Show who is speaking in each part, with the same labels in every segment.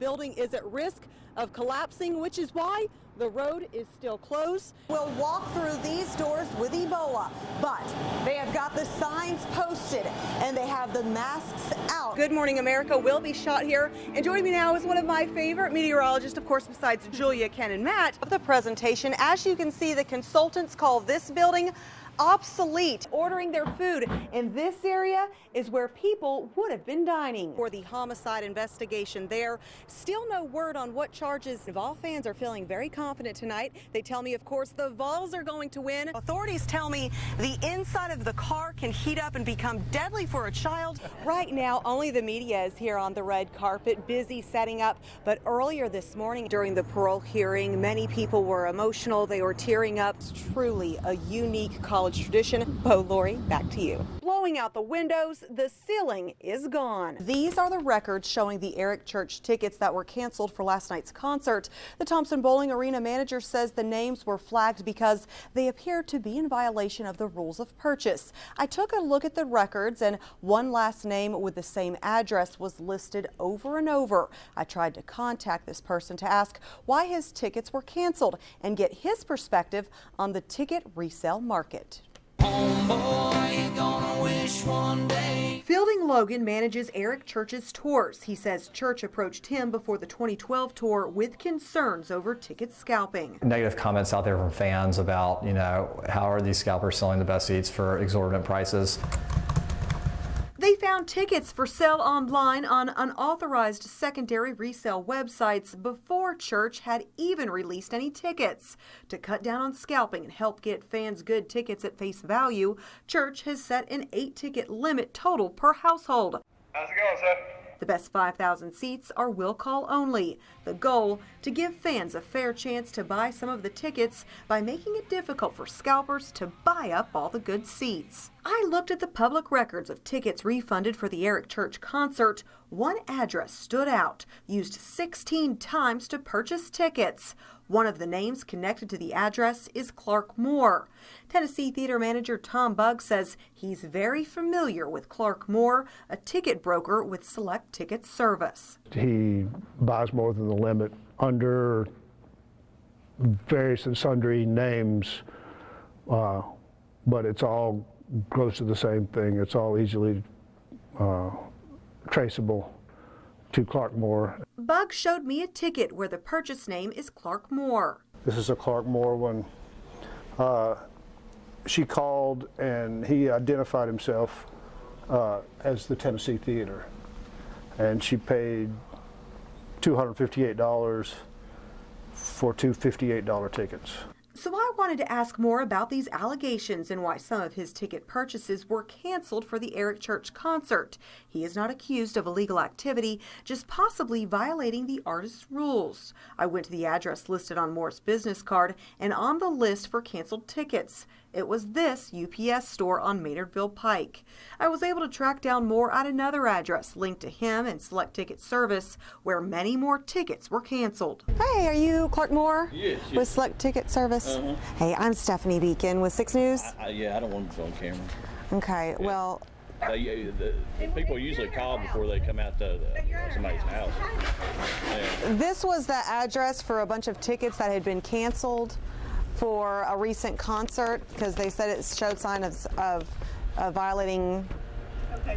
Speaker 1: building is at risk of collapsing, which is why the road is still closed.
Speaker 2: We'll walk through these doors with Ebola, but they have got the signs posted and they have the masks out.
Speaker 1: Good Morning America will be shot here, and joining me now is one of my favorite meteorologists, of course, besides Julia, Ken, and Matt. Of the presentation, as you can see, the consultants call this building obsolete, ordering their food. And this area is where people would have been dining. For the homicide investigation there, still no word on what charges. Vol fans are feeling very confident tonight. They tell me, of course, the Vols are going to win. Authorities tell me the inside of the car can heat up and become deadly for a child. Right now, only the media is here on the red carpet, busy setting up. But earlier this morning during the parole hearing, many people were emotional. They were tearing up. It's truly a unique college tradition. Bo, Lori, back to you. Blowing out the windows, the ceiling is gone. These are the records showing the Eric Church tickets that were canceled for last night's concert. The Thompson Bowling Arena manager says the names were flagged because they appear to be in violation of the rules of purchase. I took a look at the records, and one last name with the same address was listed over and over. I tried to contact this person to ask why his tickets were canceled and get his perspective on the ticket resale market. Fielding Logan manages Eric Church's tours. He says Church approached him before the 2012 tour with concerns over ticket scalping.
Speaker 3: Negative comments out there from fans about, how are these scalpers selling the best seats for exorbitant prices?
Speaker 1: They found tickets for sale online on unauthorized secondary resale websites before Church had even released any tickets. To cut down on scalping and help get fans good tickets at face value, Church has set an 8-ticket limit total per household.
Speaker 4: How's it going, sir?
Speaker 1: The best 5,000 seats are will call only. The goal, to give fans a fair chance to buy some of the tickets by making it difficult for scalpers to buy up all the good seats. I looked at the public records of tickets refunded for the Eric Church concert. One address stood out, used 16 times to purchase tickets. One of the names connected to the address is Clark Moore. Tennessee theater manager Tom Bugg says he's very familiar with Clark Moore, a ticket broker with Select Ticket Service.
Speaker 5: He buys more than the limit under various and sundry names, but it's all close to the same thing. It's all easily traceable to Clark Moore.
Speaker 1: Bug showed me a ticket where the purchase name is Clark Moore.
Speaker 5: This is a Clark Moore one. She called and he identified himself as the Tennessee Theater, and she paid $258 for two $58 tickets.
Speaker 1: So I wanted to ask more about these allegations and why some of his ticket purchases were canceled for the Eric Church concert. He is not accused of illegal activity, just possibly violating the artist's rules. I went to the address listed on Moore's business card and on the list for canceled tickets. It was this UPS store on Maynardville Pike. I was able to track down Moore at another address linked to him and Select Ticket Service, where many more tickets were canceled. Hey, are you Clark Moore?
Speaker 6: Yes.
Speaker 1: With Select Ticket Service? Hey, I'm Stephanie Beacon with 6 News.
Speaker 6: Yeah, I don't want to be on camera.
Speaker 1: Okay,
Speaker 6: Yeah.
Speaker 1: well,
Speaker 6: The people usually call before they come out to somebody's house. Yeah.
Speaker 1: this was the address for a bunch of tickets that had been canceled for a recent concert because they said it showed signs of violating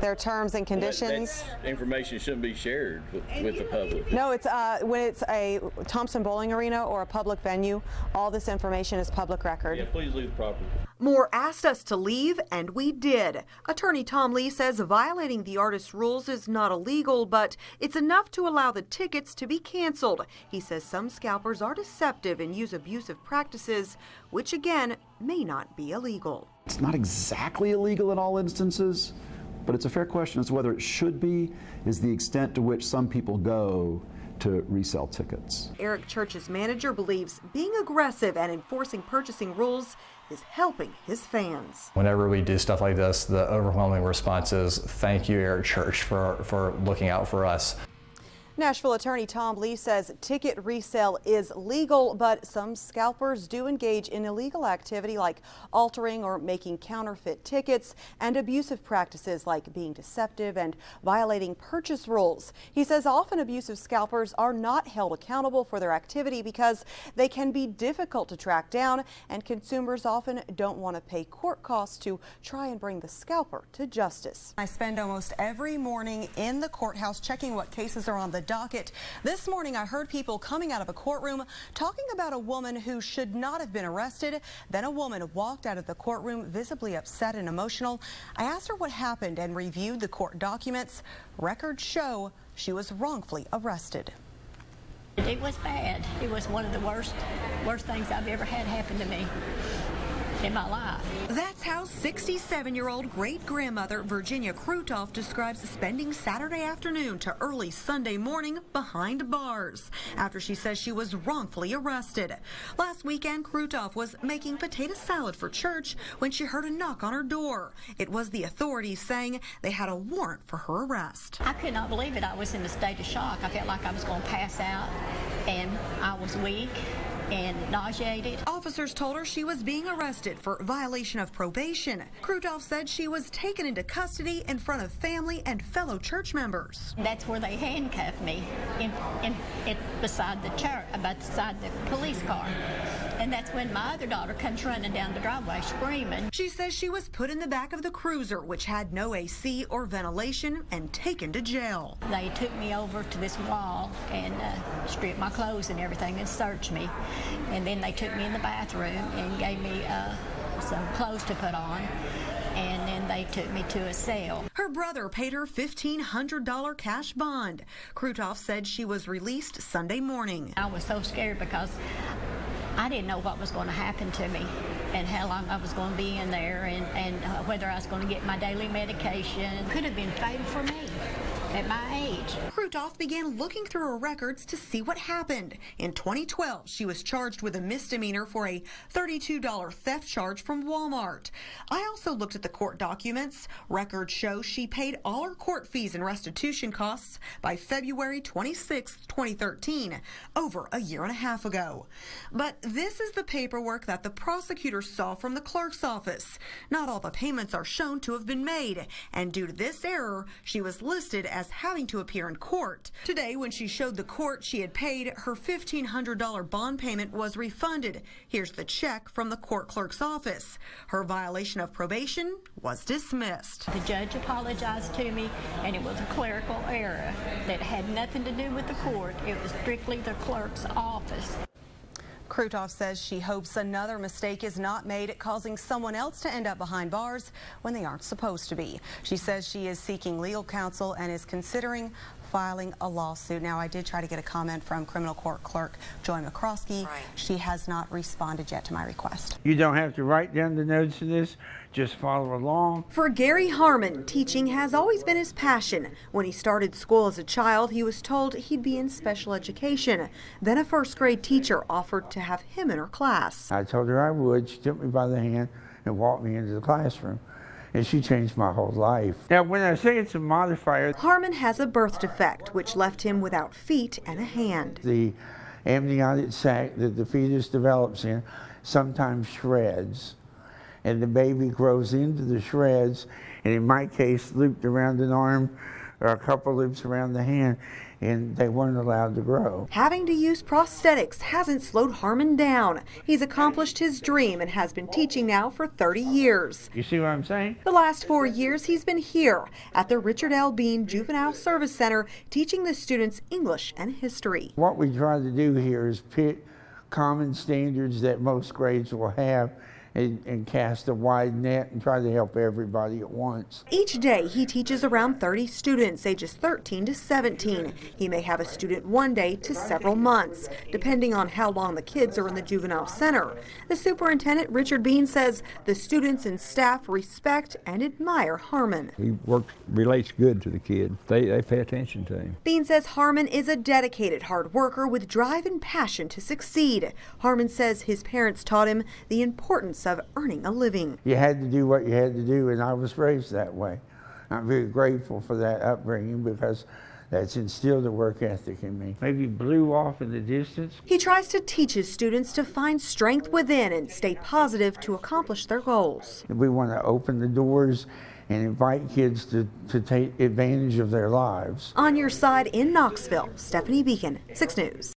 Speaker 1: their terms and conditions.
Speaker 6: That information shouldn't be shared with the public.
Speaker 1: No, it's when it's a Thompson Bowling Arena or a public venue, all this information is public record.
Speaker 6: Yeah, please leave the property.
Speaker 1: Moore asked us to leave, and we did. Attorney Tom Lee says violating the artist's rules is not illegal, but it's enough to allow the tickets to be canceled. He says some scalpers are deceptive and use abusive practices, which again may not be illegal.
Speaker 7: It's not exactly illegal in all instances, but it's a fair question as to whether it should be, is the extent to which some people go to resell tickets.
Speaker 1: Eric Church's manager believes being aggressive and enforcing purchasing rules is helping his fans.
Speaker 3: Whenever we do stuff like this, the overwhelming response is, thank you, Eric Church, for looking out for us.
Speaker 1: Nashville attorney Tom Lee says ticket resale is legal, but some scalpers do engage in illegal activity like altering or making counterfeit tickets and abusive practices like being deceptive and violating purchase rules. He says often abusive scalpers are not held accountable for their activity because they can be difficult to track down, and consumers often don't want to pay court costs to try and bring the scalper to justice. I spend almost every morning in the courthouse checking what cases are on the docket. This morning I heard people coming out of a courtroom talking about a woman who should not have been arrested. Then a woman walked out of the courtroom visibly upset and emotional. I asked her what happened and reviewed the court documents. Records show she was wrongfully arrested.
Speaker 4: It was bad. It was one of the worst things I've ever had happen to me in my life.
Speaker 1: That's how 67-year-old great-grandmother Virginia Krutoff describes spending Saturday afternoon to early Sunday morning behind bars after she says she was wrongfully arrested. Last weekend, Krutoff was making potato salad for church when she heard a knock on her door. It was the authorities saying they had a warrant for her arrest.
Speaker 4: I could not believe it. I was in a state of shock. I felt like I was going to pass out, and I was weak and nauseated.
Speaker 1: Officers told her she was being arrested for violation of probation. Krutoff said she was taken into custody in front of family and fellow church members.
Speaker 4: That's where they handcuffed me, beside the church, beside the police car. And that's when my other daughter comes running down the driveway screaming.
Speaker 1: She says she was put in the back of the cruiser, which had no AC or ventilation, and taken to jail.
Speaker 4: They took me over to this wall and stripped my clothes and everything and searched me. And then they took me in the bathroom and gave me some clothes to put on. And then they took me to a cell.
Speaker 1: Her brother paid her $1,500 cash bond. Krutoff said she was released Sunday morning.
Speaker 4: I was so scared because I didn't know what was going to happen to me and how long I was going to be in there and whether I was going to get my daily medication. Could have been fatal for me at my age.
Speaker 1: Krutoff began looking through her records to see what happened. In 2012, she was charged with a misdemeanor for a $32 theft charge from Walmart. I also looked at the court documents. Records show she paid all her court fees and restitution costs by February 26, 2013, over a year and a half ago. But this is the paperwork that the prosecutor saw from the clerk's office. Not all the payments are shown to have been made, and due to this error, she was listed as having to appear in court. Today, when she showed the court she had paid, her $1,500 bond payment was refunded. Here's the check from the court clerk's office. Her violation of probation was dismissed.
Speaker 4: The judge apologized to me, and it was a clerical error that had nothing to do with the court. It was strictly the clerk's office.
Speaker 1: Krutoff says she hopes another mistake is not made, causing someone else to end up behind bars when they aren't supposed to be. She says she is seeking legal counsel and is considering filing a lawsuit. Now, I did try to get a comment from criminal court clerk Joy McCroskey. Right. She has not responded yet to my request.
Speaker 8: You don't have to write down the notes of this. Just follow along.
Speaker 1: For Gary Harmon, teaching has always been his passion. When he started school as a child, he was told he'd be in special education. Then a first grade teacher offered to have him in her class.
Speaker 8: I told her I would. She took me by the hand and walked me into the classroom. And she changed my whole life. Now, when I say it's a modifier,
Speaker 1: Harmon has a birth defect, which left him without feet and a hand.
Speaker 8: The amniotic sac that the fetus develops in sometimes shreds. And the baby grows into the shreds, and in my case, looped around an arm or a couple loops around the hand, and they weren't allowed to grow.
Speaker 1: Having to use prosthetics hasn't slowed Harmon down. He's accomplished his dream and has been teaching now for 30 years.
Speaker 8: You see what I'm saying?
Speaker 1: The last 4 years he's been here at the Richard L. Bean Juvenile Service Center teaching the students English and history.
Speaker 8: What we try to do here is pick common standards that most grades will have and cast a wide net and try to help everybody at once.
Speaker 1: Each day he teaches around 30 students ages 13 to 17. He may have a student one day to several months, depending on how long the kids are in the juvenile center. The superintendent, Richard Bean, says the students and staff respect and admire Harmon.
Speaker 9: He relates good to the kid. They pay attention to him.
Speaker 1: Bean says Harmon is a dedicated hard worker with drive and passion to succeed. Harmon says his parents taught him the importance of earning a living.
Speaker 8: You had to do what you had to do, and I was raised that way. I'm very grateful for that upbringing because that's instilled a work ethic in me. Maybe blew off in the distance.
Speaker 1: He tries to teach his students to find strength within and stay positive to accomplish their goals.
Speaker 8: We want to open the doors and invite kids to take advantage of their lives.
Speaker 1: On your side in Knoxville, Stephanie Beacon, 6 News.